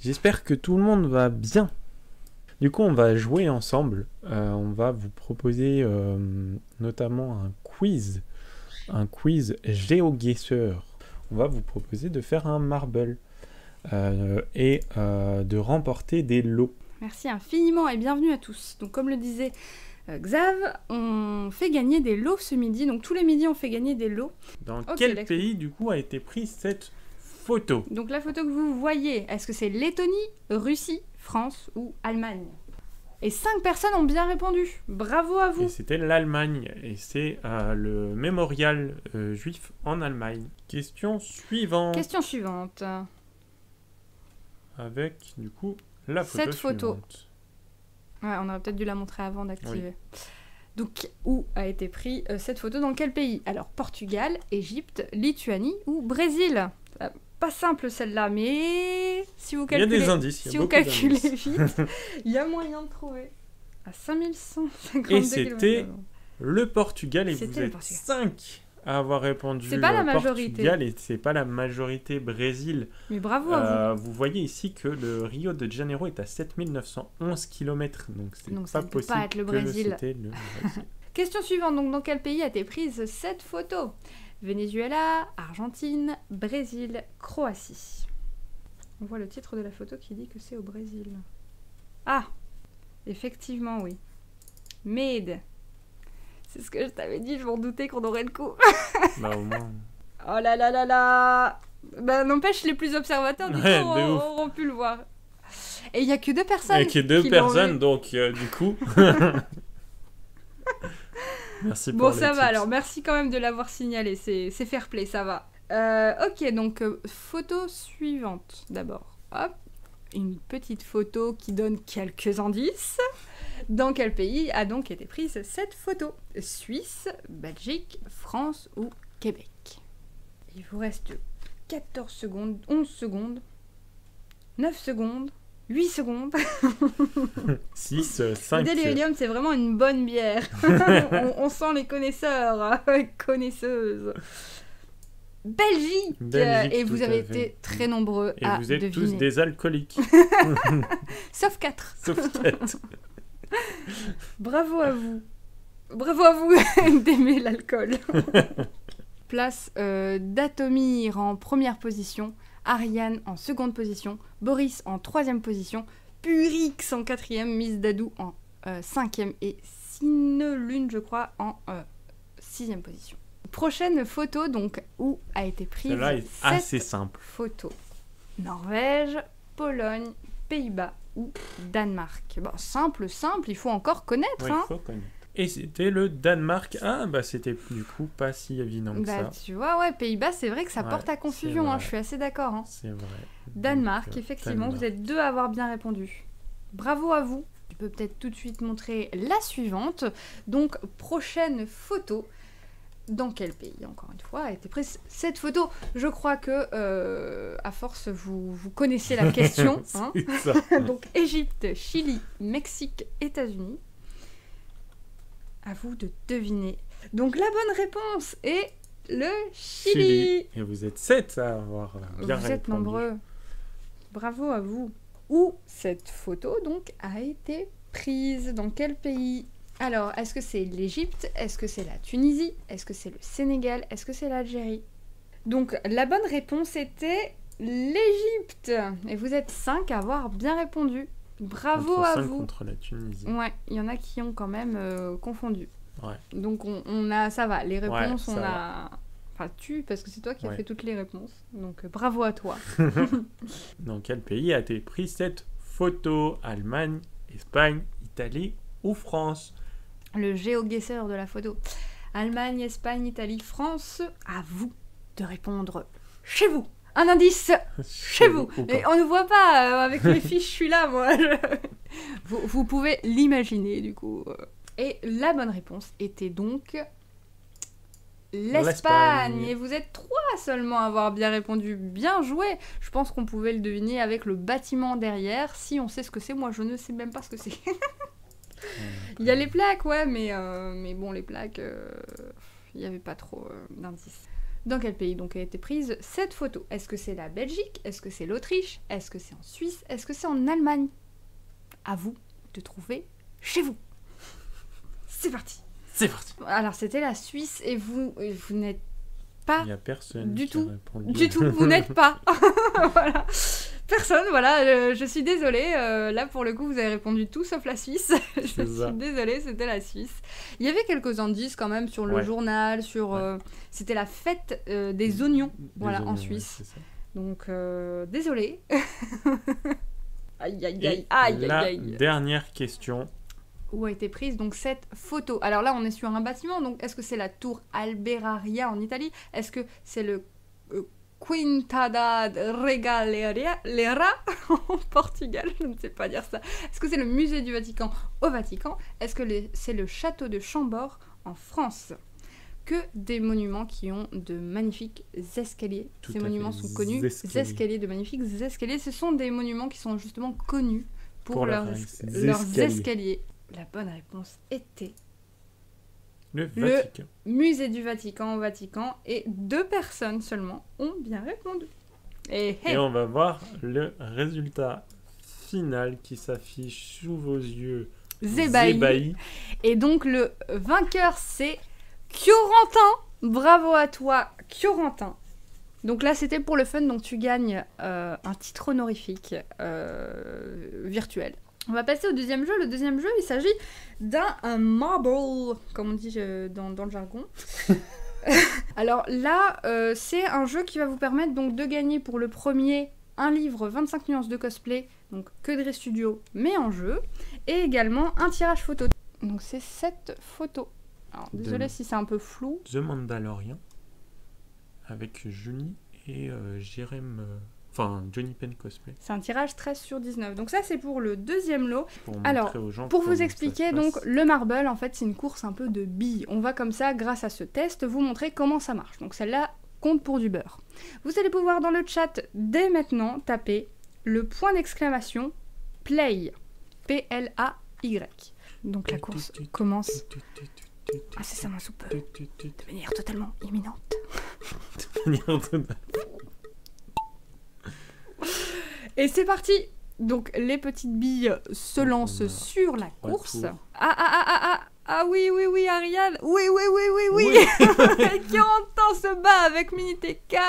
J'espère que tout le monde va bien. Du coup, on va jouer ensemble. On va vous proposer notamment un quiz GeoGuessr. On va vous proposer de faire un marble et de remporter des lots. Merci infiniment et bienvenue à tous. Donc comme le disait Xav, on fait gagner des lots ce midi. Donc tous les midis, on fait gagner des lots. Dans quel pays, du coup, a été prise cette photo? Donc la photo que vous voyez, est-ce que c'est Lettonie, Russie, France ou Allemagne? Et 5 personnes ont bien répondu. Bravo à vous. Et c'était l'Allemagne. Et c'est le mémorial juif en Allemagne. Question suivante. Question suivante. Avec, du coup, la photo Cette photo. suivante. Ouais, on aurait peut-être dû la montrer avant d'activer. Oui. Donc, où a été prise cette photo? Dans quel pays? Alors, Portugal, Égypte, Lituanie ou Brésil? Pas simple celle-là, mais si vous calculez, il y a des indices. Si vous calculez vite, il y a moyen de trouver. À 5152 Et c'était km. le Portugal, et C'était vous le êtes Portugal. 5 à avoir répondu C'est pas la majorité. Portugal, et c'est pas la majorité Brésil. Mais bravo à vous. Vous voyez ici que le Rio de Janeiro est à 7911 km, donc c'est ça pas ne peut possible pas être le que Brésil. c'était le Brésil. Question suivante, donc dans quel pays a été prise cette photo? Venezuela, Argentine, Brésil, Croatie. On voit le titre de la photo qui dit que c'est au Brésil. Ah, effectivement oui. Made. C'est ce que je t'avais dit, je m'en doutais qu'on aurait le coup. Bah au moins. Oh là là là là. Bah n'empêche, les plus observateurs du coup auront pu le voir. Et il n'y a que 2 personnes. Il n'y a que 2 personnes, donc du coup... Merci pour bon, les ça tips. va, alors merci quand même de l'avoir signalé, c'est fair play, ça va. Ok, donc photo suivante d'abord. Hop, une petite photo qui donne quelques indices. Dans quel pays a donc été prise cette photo? Suisse, Belgique, France ou Québec? Il vous reste 14 secondes, 11 secondes, 9 secondes, 8 secondes. 6, 5... Le Delirium, c'est vraiment une bonne bière. on sent les connaisseurs, connaisseuses. Belgique, et vous avez été très nombreux à deviner. Et vous êtes tous des alcooliques. Sauf 4. Sauf 4. Bravo à vous. Bravo à vous d'aimer l'alcool. Place d'Atomir en première position, Ariane en seconde position, Boris en troisième position, Purix en quatrième, Miss Dadou en cinquième et Sinelune, je crois, en sixième position. Prochaine photo, donc, où a été prise celle-là est cette assez simple. photo? Norvège, Pologne, Pays-Bas ou Danemark? Bon, simple, il faut encore connaître. Oui, hein. il faut connaître. Et c'était le Danemark. Ah, bah c'était du coup pas si évident que ça. Tu vois, ouais, Pays-Bas, c'est vrai que ça porte à confusion, hein, je suis assez d'accord. Hein. C'est vrai. Danemark, effectivement, Danemark. Vous êtes 2 à avoir bien répondu. Bravo à vous. Je peux peut-être tout de suite montrer la suivante. Donc, prochaine photo. Dans quel pays, encore une fois, a été prise cette photo? Je crois que, à force, vous connaissez la question. Hein. Donc, Égypte, Chili, Mexique, États-Unis. À vous de deviner. Donc, la bonne réponse est le Chili. Et vous êtes 7 à avoir bien répondu. Vous êtes nombreux. Bravo à vous. Où cette photo, donc, a été prise? Dans quel pays? Alors, est-ce que c'est l'Égypte? Est-ce que c'est la Tunisie? Est-ce que c'est le Sénégal? Est-ce que c'est l'Algérie? Donc, la bonne réponse était l'Égypte. Et vous êtes 5 à avoir bien répondu. Bravo à vous. Contre la Tunisie. Ouais, il y en a qui ont quand même confondu. Ouais. Donc, on a, ça va. Les réponses, ouais, on a... Enfin, parce que c'est toi qui as fait toutes les réponses. Donc, bravo à toi. Dans quel pays a été prise cette photo? Allemagne, Espagne, Italie ou France? Le GeoGuessr de la photo. Allemagne, Espagne, Italie, France. À vous de répondre chez vous. Un indice chez vous. Et on ne voit pas avec mes fiches, je suis là, moi. Vous pouvez l'imaginer, du coup. Et la bonne réponse était donc l'Espagne. Et vous êtes 3 seulement à avoir bien répondu. Bien joué. Je pense qu'on pouvait le deviner avec le bâtiment derrière. Si on sait ce que c'est, moi je ne sais même pas ce que c'est. Il y a les plaques, ouais, mais bon, les plaques, il n'y avait pas trop d'indices. Dans quel pays donc a été prise cette photo? Est-ce que c'est la Belgique? Est-ce que c'est l'Autriche? Est-ce que c'est en Suisse? Est-ce que c'est en Allemagne? À vous de trouver chez vous. C'est parti. C'est parti. Alors c'était la Suisse et vous n'êtes pas Il n'y a personne du qui tout. a répondu. Du tout, vous n'êtes pas. Voilà. Personne, voilà, je suis désolée. Là, pour le coup, vous avez répondu tout sauf la Suisse. Je suis désolée, c'était la Suisse. Il y avait quelques indices quand même sur le journal, sur... c'était la fête des oignons, en Suisse. Ouais, donc, désolée. Aïe, aïe, Et aïe, la aïe, aïe. dernière question. Où a été prise donc cette photo? Alors là, on est sur un bâtiment, donc est-ce que c'est la tour Alberaria en Italie? Est-ce que c'est le Quinta da Regaliera en Portugal? Je ne sais pas dire ça. Est-ce que c'est le musée du Vatican au Vatican? Est-ce que c'est le château de Chambord en France? Que des monuments qui ont de magnifiques escaliers. Ces monuments sont connus. Escaliers, de magnifiques escaliers. Ce sont des monuments qui sont justement connus pour leurs escaliers. La bonne réponse était le Vatican. Musée du Vatican au Vatican, et 2 personnes seulement ont bien répondu. Et on va voir le résultat final qui s'affiche sous vos yeux ébahis. Et donc le vainqueur c'est Corentin. Bravo à toi Corentin. Donc là c'était pour le fun, donc tu gagnes un titre honorifique virtuel. On va passer au deuxième jeu. Le deuxième jeu, il s'agit d'un marble, comme on dit dans le jargon. Alors là, c'est un jeu qui va vous permettre donc de gagner pour le premier un livre 25 nuances de cosplay, donc Queudré Studio, mais en jeu, et également un tirage photo. Donc c'est 7 photos. Alors désolé si c'est un peu flou. The Mandalorian, avec Junie et Jérém... Enfin, Johnny Pen Cosplay. C'est un tirage 13/19. Donc ça, c'est pour le deuxième lot. Alors, pour vous expliquer, donc le marble, en fait, c'est une course un peu de billes. On va comme ça, grâce à ce test, vous montrer comment ça marche. Donc celle-là compte pour du beurre. Vous allez pouvoir, dans le chat, dès maintenant, taper le point d'exclamation play. P-L-A-Y. Donc la course commence incessamment sous peu, de manière totalement imminente. De manière totalement... Et c'est parti. Donc les petites billes se lancent sur la course. Ah oui, Ariane. Oui. Corentin se bat avec Miniteka,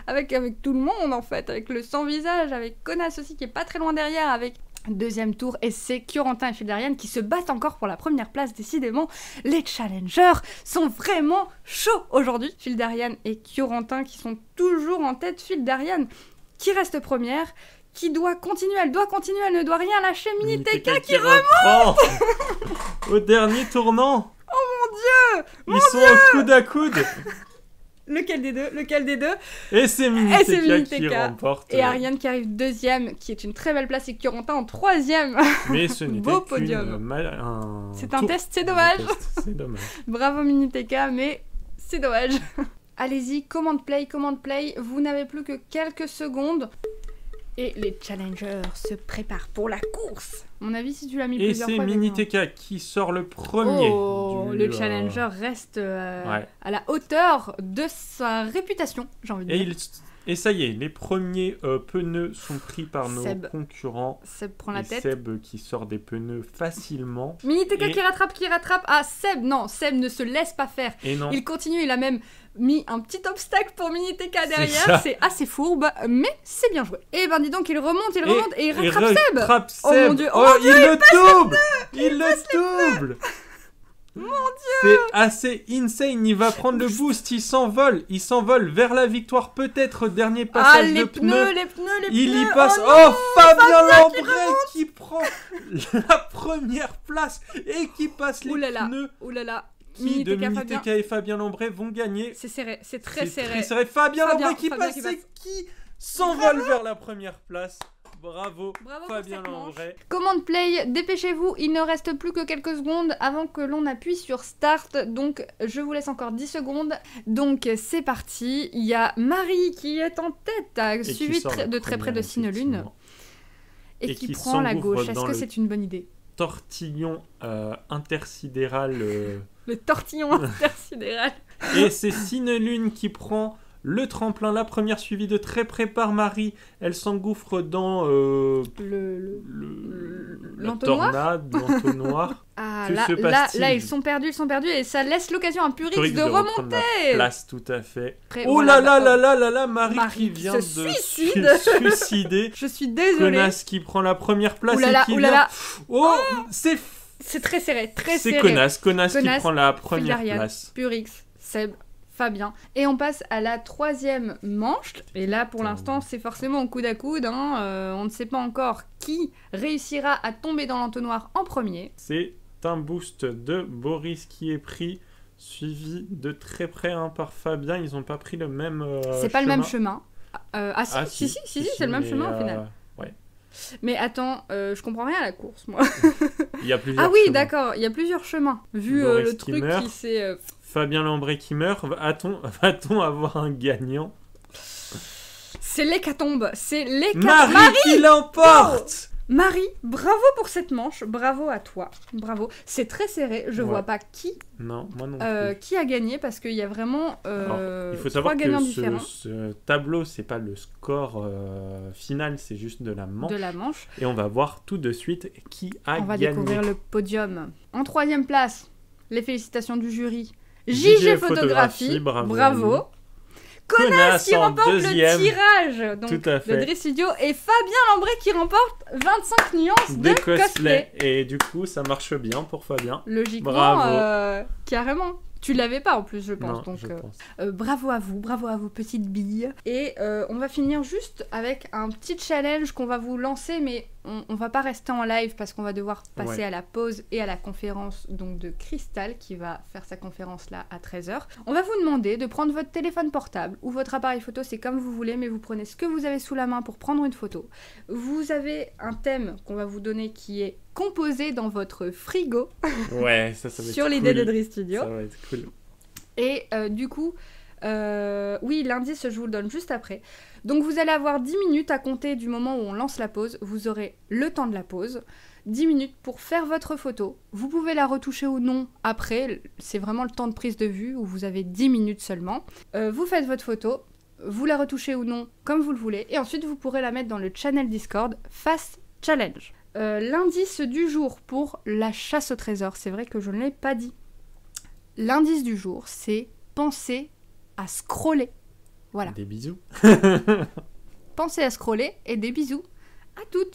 avec tout le monde en fait, avec le sans visage, avec Konas aussi qui est pas très loin derrière, avec deuxième tour, et c'est Corentin et Fildarian qui se battent encore pour la première place. Décidément, les challengers sont vraiment chauds aujourd'hui. Fildarian et Corentin qui sont toujours en tête. Fildarian qui reste première, qui doit continuer, elle ne doit rien lâcher. Miniteka qui remonte au dernier tournant. Oh mon dieu! Ils sont au coude à coude. Lequel des deux? Et c'est Miniteka qui remporte. Et Ariane qui arrive deuxième, qui est une très belle place, et Corentin en troisième. Mais ce n'était beau podium. C'est un test, c'est dommage. C'est dommage. Bravo Miniteka, mais c'est dommage. Allez-y, commande play, vous n'avez plus que quelques secondes. Et les challengers se préparent pour la course. À mon avis, si tu l'as mis plusieurs fois... Et c'est Miniteka qui sort le premier. Le challenger reste à la hauteur de sa réputation, j'ai envie de dire. Et ça y est, les premiers pneus sont pris par nos concurrents. Seb prend la tête. Seb qui sort des pneus facilement. Miniteka qui rattrape. Ah, Seb ne se laisse pas faire. Et non. Il continue, il a même mis un petit obstacle pour Miniteka derrière. C'est assez fourbe, mais c'est bien joué. Et ben dis donc, il remonte et il rattrape Seb. Oh mon dieu, il le double. Il le double. Mon dieu! C'est assez insane, il va prendre le boost, il s'envole vers la victoire, peut-être dernier passage de pneus. Les pneus. Il y passe. Fabien Lambret qui prend la première place et qui passe les pneus. Oulala. Miniteka et Fabien Lambret vont gagner. C'est serré, c'est très serré. Fabien Lambret qui passe et qui s'envole vers la première place. Bravo Fabien Lambret. Commande play, dépêchez-vous, il ne reste plus que quelques secondes avant que l'on appuie sur start, donc je vous laisse encore 10 secondes. Donc c'est parti, il y a Marie qui est en tête, suivie de très près de Sinelune, et qui prend la gauche. Est-ce que c'est une bonne idée? Tortillon intersidéral Le tortillon intersidéral. Et c'est Cinelune qui prend le tremplin, la première suivie de très près par Marie. Elle s'engouffre dans la l'entonnoir. tornade, l'entonnoir. Ah, Que se là, passe-t-il ils sont perdus, et ça laisse l'occasion à Purix Purix de reprendre remonter. la place, tout à fait. Après, Oh voilà, là là, Marie Marie qui qui vient se de suicide. se suicider. Je suis désolée. Connasse qui prend la première place Oulala, et qui oulala. vient... Oh, c'est C'est très serré. C'est Connasse qui prend la première Filiariane, place. Purix, Seb, Fabien. Et on passe à la 3e manche. Et là, pour l'instant, c'est forcément au coude à coude. On ne sait pas encore qui réussira à tomber dans l'entonnoir en premier. C'est un boost de Boris qui est pris, suivi de très près par Fabien. Ils n'ont pas pris le même C'est pas le même chemin. Si, c'est le même mais, chemin au final. Ouais. Mais attends, je comprends rien à la course, moi. Il y a plusieurs Ah oui, chemins. d'accord, il y a plusieurs chemins. Vu Boris le qui truc meurt. qui s'est... Fabien Lambray qui meurt. Va-t-on avoir un gagnant? C'est l'hécatombe, c'est Marie qui l'emporte. Marie, bravo pour cette manche, bravo à toi, bravo. C'est très serré, je vois pas qui, Non, moi non plus. qui a gagné parce qu'il y a vraiment Alors, il faut 3 savoir gagnants que différents ce tableau, c'est pas le score final, c'est juste de la manche. de la manche. Et on va voir tout de suite qui a On va gagné. découvrir le podium. En 3e place, les félicitations du jury. JG JG Photographie, bravo. Connasse qui en remporte deuxième. le tirage donc, Tout à fait. de Driss Studio et Fabien Lambray qui remporte 25 nuances de Des cosplay. cosplays. Et du coup, ça marche bien pour Fabien. Logiquement, Bravo. Carrément. Tu l'avais pas en plus, je pense. Non, donc, je pense. bravo à vous petites billes. Et on va finir juste avec un petit challenge qu'on va vous lancer, mais on va pas rester en live parce qu'on va devoir passer à la pause et à la conférence donc de Crystal qui va faire sa conférence là à 13h. On va vous demander de prendre votre téléphone portable ou votre appareil photo, c'est comme vous voulez, mais vous prenez ce que vous avez sous la main pour prendre une photo. Vous avez un thème qu'on va vous donner qui est composé dans votre frigo Ouais, ça va être sur l'idée cool. de Driss Studio. Ça va être cool. Et du coup, oui, l'indice, je vous le donne juste après. Donc vous allez avoir 10 minutes à compter du moment où on lance la pause. Vous aurez le temps de la pause. 10 minutes pour faire votre photo. Vous pouvez la retoucher ou non après. C'est vraiment le temps de prise de vue où vous avez 10 minutes seulement. Vous faites votre photo. Vous la retouchez ou non comme vous le voulez. Et ensuite, vous pourrez la mettre dans le channel Discord Face Challenge. L'indice du jour pour la chasse au trésor. C'est vrai que je ne l'ai pas dit. L'indice du jour, c'est penser à scroller. Voilà. Des bisous. Pensez à scroller et des bisous à toutes.